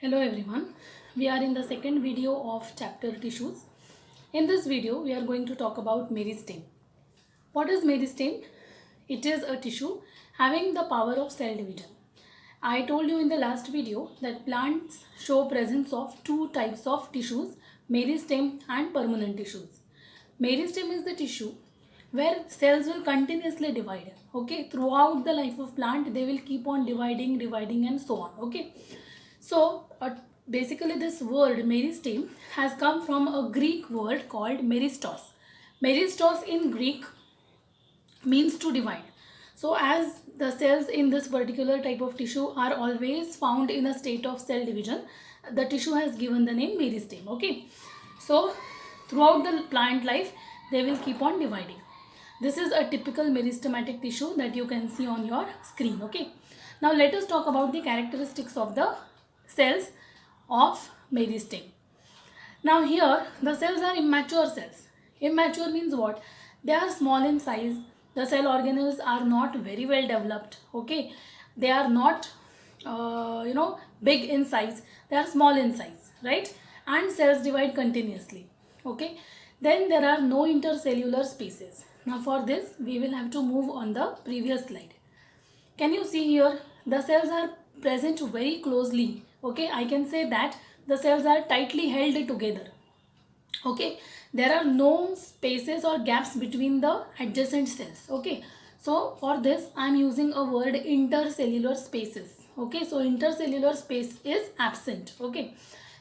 Hello everyone, we are in the second video of chapter tissues. In this video, we are going to talk about meristem. What is meristem? It is a tissue having the power of cell division. I told you in the last video that plants show presence of two types of tissues, meristem and permanent tissues. Meristem is the tissue where cells will continuously divide. Okay, throughout the life of plant, they will keep on dividing and so on. Okay. So, basically, this word meristem has come from a Greek word called meristos. Meristos in Greek means to divide. So, as the cells in this particular type of tissue are always found in a state of cell division, the tissue has given the name meristem. Okay, so throughout the plant life, they will keep on dividing. This is a typical meristematic tissue that you can see on your screen. Okay, now let us talk about the characteristics of the cells of meristem. Now here the cells are immature cells. Immature means what? They are small in size. The cell organelles are not very well developed. Okay, they are not big in size. They are small in size, right? And cells divide continuously. Okay, then there are no intercellular spaces. Now for this we will have to move on the previous slide. Can you see here? The cells are present very closely. Okay, I can say that the cells are tightly held together. Okay, there are no spaces or gaps between the adjacent cells. Okay, so for this I am using a word intercellular spaces. Okay, so intercellular space is absent. Okay,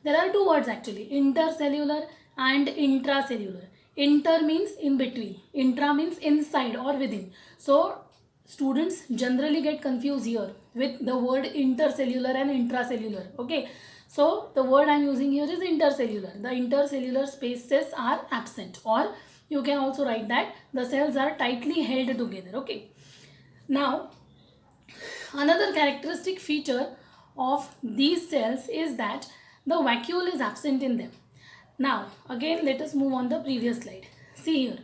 there are two words actually, intercellular and intracellular. Inter means in between, intra means inside or within. So students generally get confused here with the word intercellular and intracellular. Okay, so the word I am using here is intercellular. The intercellular spaces are absent, or you can also write that the cells are tightly held together. Okay, now another characteristic feature of these cells is that the vacuole is absent in them. Now again let us move on the previous slide. See here,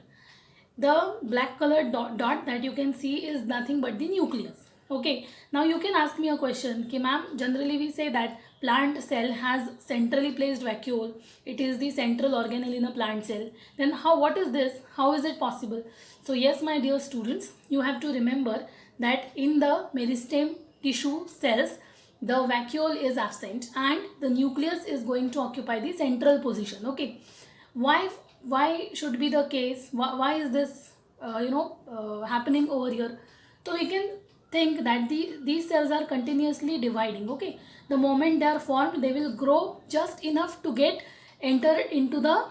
the black colored dot that you can see is nothing but the nucleus. Okay, now you can ask me a question ki ma'am, generally we say that plant cell has centrally placed vacuole, it is the central organelle in a plant cell, then what is this, how is it possible? So yes my dear students, you have to remember that in the meristem tissue cells the vacuole is absent and the nucleus is going to occupy the central position. Okay, why should be the case, why is this happening over here? So we can think that these cells are continuously dividing. Okay, the moment they are formed they will grow just enough to enter into the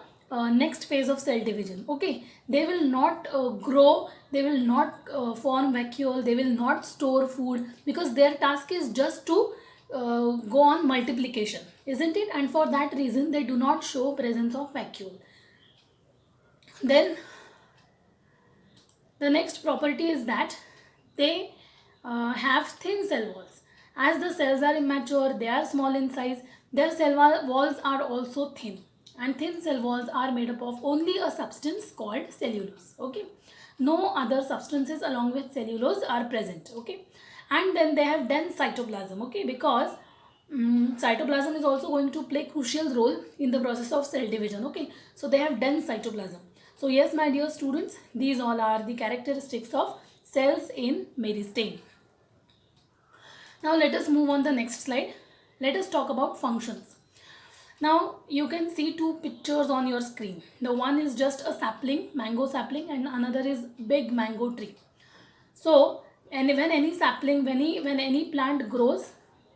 next phase of cell division. Okay, they will not grow, they will not form vacuole, they will not store food, because their task is just to go on multiplication, isn't it? And for that reason they do not show presence of vacuole. Then the next property is that they have thin cell walls. As the cells are immature, they are small in size, their cell walls are also thin, and thin cell walls are made up of only a substance called cellulose. Okay, no other substances along with cellulose are present. Okay, and then they have dense cytoplasm. Okay, because cytoplasm is also going to play crucial role in the process of cell division. Okay, so they have dense cytoplasm. So yes my dear students, these all are the characteristics of cells in meristem. Now let us move on the next slide. Let us talk about functions. Now you can see two pictures on your screen. The one is just a sapling, mango sapling, and another is big mango tree. So and when any sapling, when any plant grows,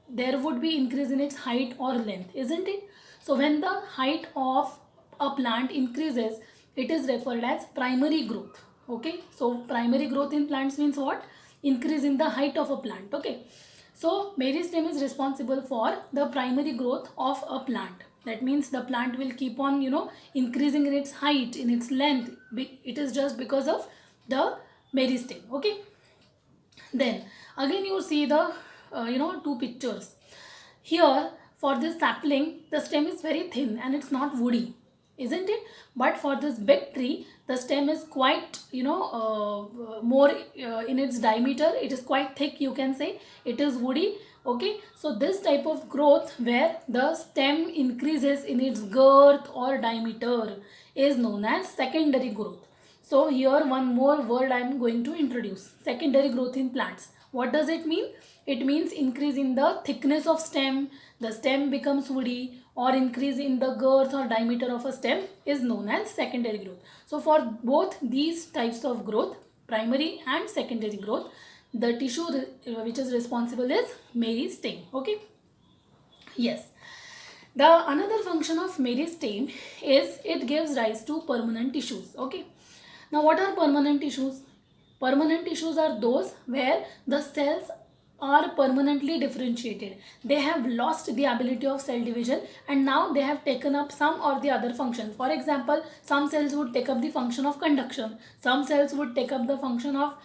there would be increase in its height or length, isn't it? So when the height of a plant increases, it is referred as primary growth. Okay, so primary growth in plants means what? Increase in the height of a plant. Okay, so meristem is responsible for the primary growth of a plant. That means the plant will keep on increasing in its height, in its length. It is just because of the meristem. Okay, then again you see the two pictures. Here for this sapling the stem is very thin and it's not woody, isn't it? But for this big tree the stem is quite more in its diameter, it is quite thick, you can say. It is woody. Okay, so this type of growth where the stem increases in its girth or diameter is known as secondary growth. So here one more word I am going to introduce, secondary growth in plants. What does it mean? It means increase in the thickness of stem, the stem becomes woody, or increase in the girth or diameter of a stem is known as secondary growth. So for both these types of growth, primary and secondary growth, the tissue which is responsible is meristem. Okay, yes. The another function of meristem is it gives rise to permanent tissues. Okay, now what are permanent tissues? Permanent tissues are those where the cells are permanently differentiated. They have lost the ability of cell division and now they have taken up some or the other functions. For example, some cells would take up the function of conduction, some cells would take up the function of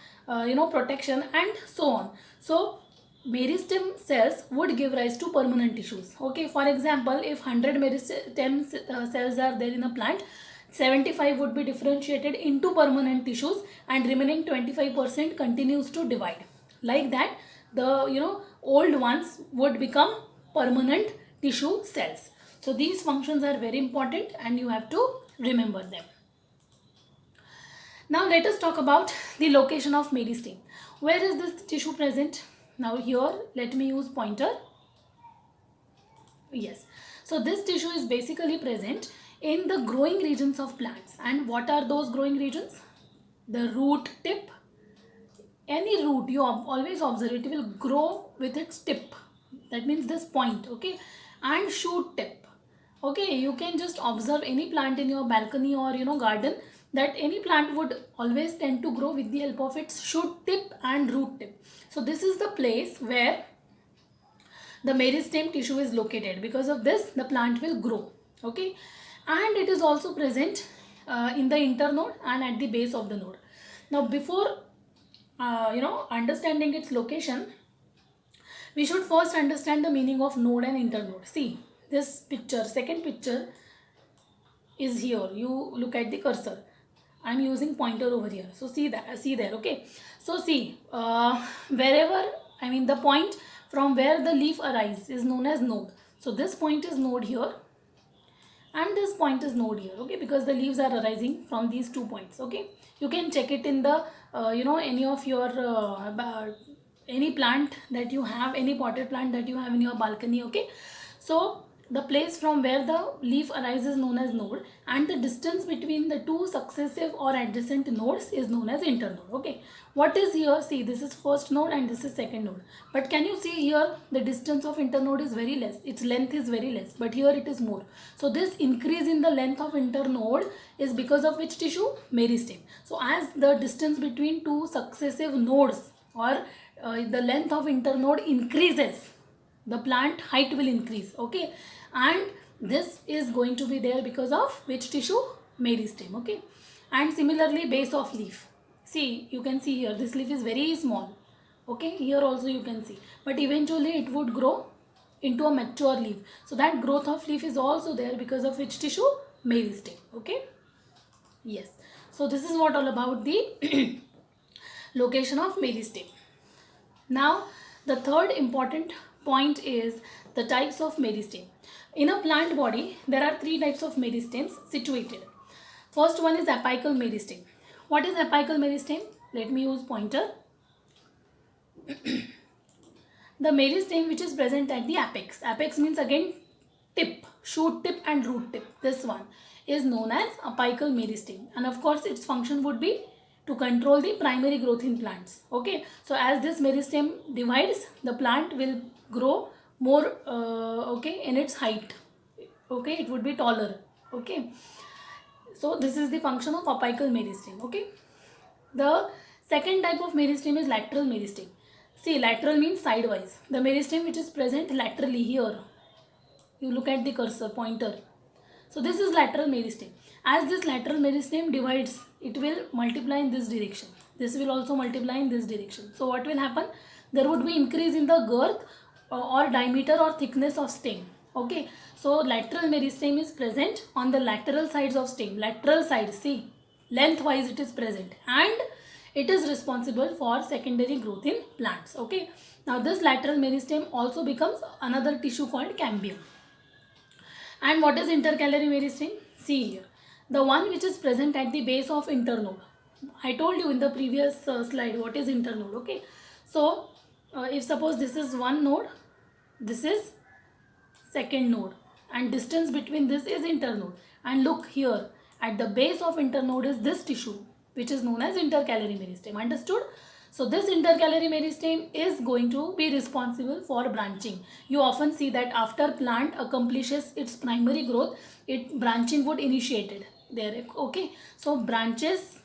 protection, and so on. So meristem cells would give rise to permanent tissues. Okay, for example, if 100 meristem cells are there in a plant, 75 would be differentiated into permanent tissues and remaining 25% continues to divide. Like that, the old ones would become permanent tissue cells. So these functions are very important and you have to remember them. Now let us talk about the location of meristem. Where is this tissue present? Now here let me use pointer. Yes, so this tissue is basically present in the growing regions of plants. And what are those growing regions? The root tip. Any root you always observe, it will grow with its tip, that means this point. Okay, and shoot tip. Okay, you can just observe any plant in your balcony or garden, that any plant would always tend to grow with the help of its shoot tip and root tip. So this is the place where the meristem tissue is located. Because of this, the plant will grow. Okay, and it is also present in the internode and at the base of the node. Now before understanding its location, we should first understand the meaning of node and internode. See this picture, second picture is here. You look at the cursor. I am using pointer over here. So see there. Okay, so see wherever, I mean the point from where the leaf arises is known as node. So this point is node here and this point is node here. Okay, because the leaves are arising from these 2 points. Okay, you can check it in the any of your any plant that you have, any potted plant that you have in your balcony. Okay, so the place from where the leaf arises is known as node, and the distance between the two successive or adjacent nodes is known as internode. Okay, what is here? See, this is first node and this is second node, but can you see here the distance of internode is very less, its length is very less, but here it is more. So this increase in the length of internode is because of which tissue? Meristem. So as the distance between two successive nodes or the length of internode increases, the plant height will increase. Okay, and this is going to be there because of which tissue? Meristem. Okay, and similarly base of leaf. See, you can see here this leaf is very small. Okay, here also you can see, but eventually it would grow into a mature leaf. So that growth of leaf is also there because of which tissue? Meristem. Okay, yes. So this is what all about the location of meristem. Now the third important point is the types of meristem. In a plant body, there are 3 types of meristems situated. First one is apical meristem. What is apical meristem? Let me use pointer. The meristem which is present at the apex. Apex means again tip, shoot tip and root tip. This one is known as apical meristem, and of course its function would be to control the primary growth in plants. Okay, so as this meristem divides, the plant will grow more in its height. Okay, it would be taller. Okay, so this is the function of apical meristem. Okay, the second type of meristem is lateral meristem. See, lateral means sidewise. The meristem which is present laterally here, you look at the cursor pointer. So this is lateral meristem. As this lateral meristem divides, it will multiply in this direction. This will also multiply in this direction. So what will happen? There would be increase in the girth or diameter or thickness of stem. Okay, so lateral meristem is present on the lateral sides of stem. Lateral sides, see, lengthwise it is present, and it is responsible for secondary growth in plants. Okay, Now this lateral meristem also becomes another tissue called cambium. And what is intercalary meristem? See here, the one which is present at the base of internode. I told you in the previous slide what is internode. Okay, so if suppose this is one node, this is second node, and distance between this is internode. And look here, at the base of internode is this tissue which is known as intercalary meristem. Understood? So this intercalary meristem is going to be responsible for branching. You often see that after plant accomplishes its primary growth, branching would initiated there. Okay, so branches,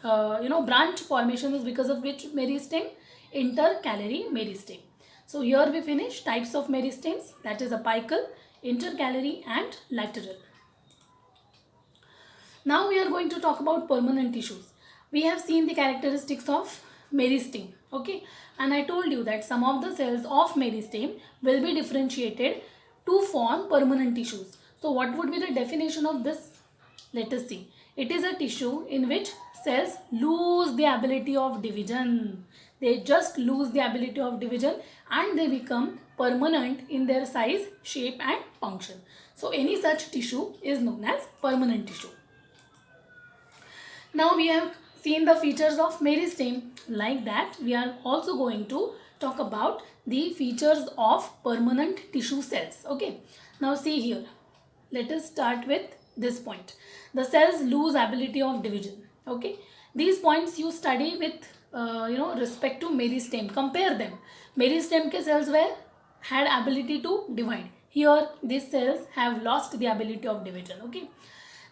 branch formation is because of which meristem? Intercalary meristem. So here we finish types of meristems, that is apical, intercalary and lateral. Now we are going to talk about permanent tissues. We have seen the characteristics of meristem, okay, and I told you that some of the cells of meristem will be differentiated to form permanent tissues. So what would be the definition of this? Let us see. It is a tissue in which cells lose the ability of division. They just lose the ability of division and they become permanent in their size, shape and function. So any such tissue is known as permanent tissue. Now we have seen the features of meristem. Like that, we are also going to talk about the features of permanent tissue cells. Okay. Now see here. Let us start with this point. The cells lose ability of division. Okay. These points you study with respect to meristem. Compare them. Meristem ke cells had ability to divide. Here these cells have lost the ability of division. Okay.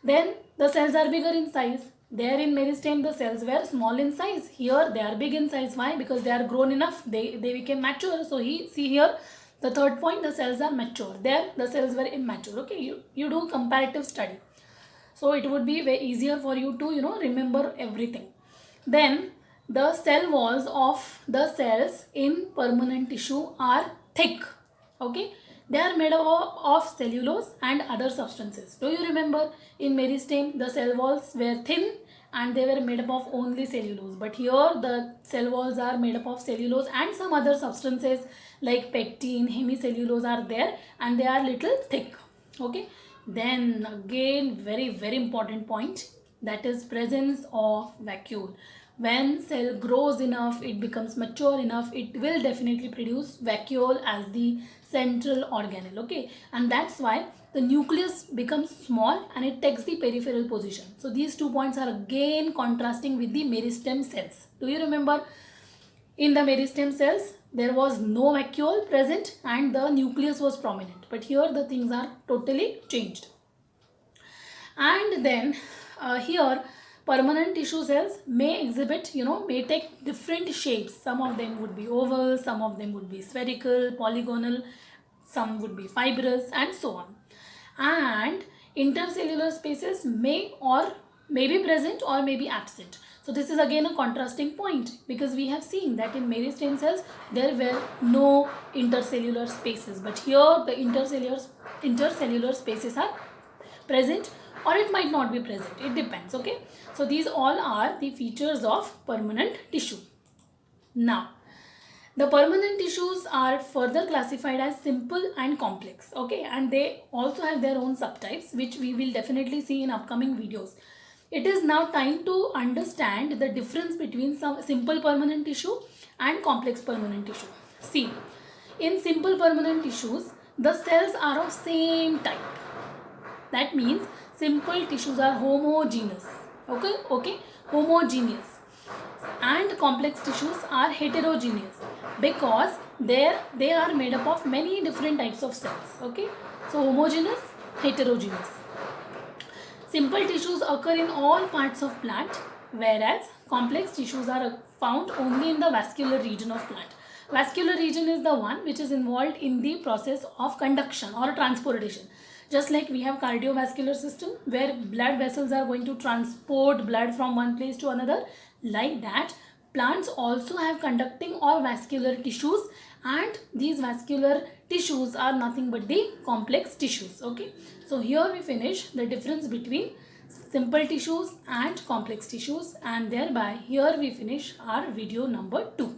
Then the cells are bigger in size. There in meristem the cells were small in size. Here they are big in size. Why? Because they are grown enough. They became mature. So see here, the third point, the cells are mature. There the cells were immature. Okay, you do comparative study. So it would be way easier for you to remember everything. Then the cell walls of the cells in permanent tissue are thick. Okay. They are made of cellulose and other substances. Do you remember in meristem the cell walls were thin and they were made up of only cellulose. But here the cell walls are made up of cellulose and some other substances like pectin, hemicellulose are there and they are little thick. Okay. Then again very important point, that is presence of vacuole. When cell grows enough, it becomes mature enough, it will definitely produce vacuole as the central organelle. Okay, and that's why the nucleus becomes small and it takes the peripheral position. So these 2 points are again contrasting with the meristem cells. Do you remember? In the meristem cells there was no vacuole present and the nucleus was prominent, but here the things are totally changed. And then here permanent tissue cells may exhibit, may take different shapes. Some of them would be oval, some of them would be spherical, polygonal, some would be fibrous and so on. And intercellular spaces may be present or may be absent. So this is again a contrasting point because we have seen that in meristem cells there were no intercellular spaces, but here the intercellular spaces are present or it might not be present. It depends. Okay. So these all are the features of permanent tissue. Now, the permanent tissues are further classified as simple and complex. Okay. And they also have their own subtypes, which we will definitely see in upcoming videos. It is now time to understand the difference between some simple permanent tissue and complex permanent tissue. See, in simple permanent tissues, the cells are of same type. That means simple tissues are homogeneous. Okay, homogeneous. And complex tissues are heterogeneous because they are made up of many different types of cells. Okay, so homogeneous, heterogeneous. Simple tissues occur in all parts of plant, whereas complex tissues are found only in the vascular region of plant. Vascular region is the one which is involved in the process of conduction or transportation. Just like we have cardiovascular system where blood vessels are going to transport blood from one place to another, like that plants also have conducting or vascular tissues, and these vascular tissues are nothing but the complex tissues. Okay, so here we finish the difference between simple tissues and complex tissues, and thereby here we finish our video number 2.